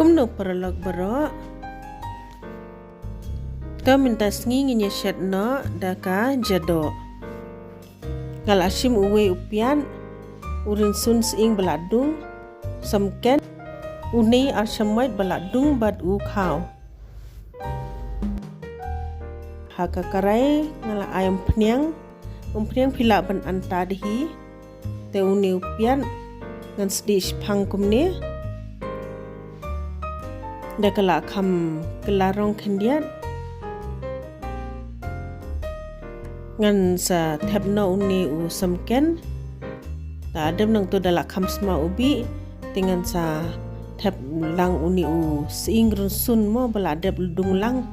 Kumno perlog bero to minta sngi nginya shet no daka jodoh ngal asim uwe upian urin sun sing beladung samken uni arsamoit beladung bad u khau haka karai ngala ayam pniang pila ban antadhi te uni upian ngan sdish phang kumne dakala kham kelarong khendian ngan sa thepno uni u samken ta adem nang to dala kham sma ubi tingan sa thep lang uni u singrun sun mo bala dep dung lang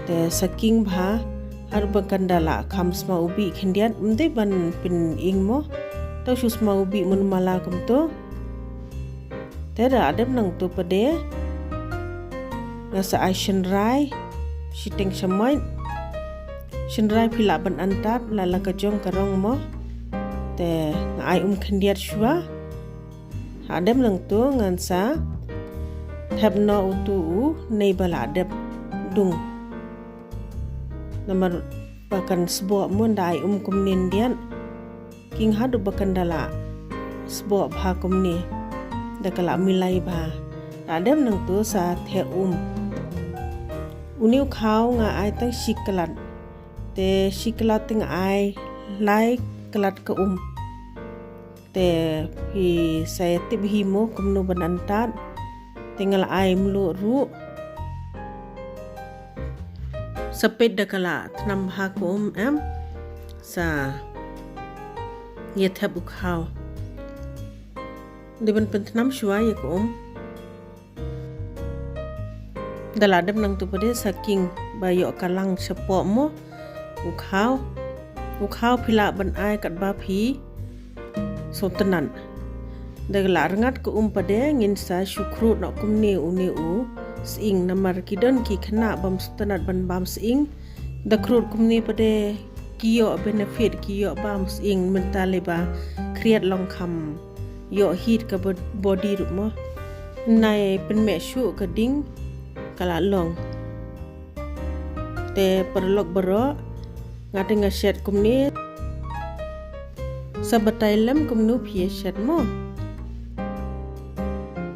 te saking bha har bakan dala kham sma ubi khendian mde ban pin ing mo to shus ma ubi mun mala kum to te da adem nang to pade ngasa Asian rai shiteng shamoy Shinrai pila ban antat lala kajong karong mo te ngai khendiat shwa adem lang tu ngan sa thapno utu u nei bala adep dung namar bakan sbo mun dai kumnin dian king hadu bakan dala sbo bha kumni dakala milai bha adem nang tu sa the uniu khau nga ai tang shikalat te shiklat ting ai lai kelat ke te hi saya tip hi mo kumno banantat tinggal ai mlu ru sapet dakala tnam ha ko em sa ye thab ukhau diban pentnam shwa ye ko daladem nang tu pade saking bayo kalang sepo mo ukhau pila ban ai kat ba phi sotanan dagla rangat ko pade ngin sa syukru nak kumni uni u sing namar kidon ki khna bam sotanat ban bam sing dakrut kumni pade kiyo benefit kiyo bam sing mentale ba create long kham yo hit ka body ru mo nai pen me shu ka ding kala long te perlok bero ngate nga shet kumni sabatai lem kumnu phie shet mo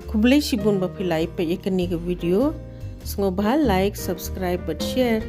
kublai shibun ba philai pe ekani ka video sngo ba like subscribe but share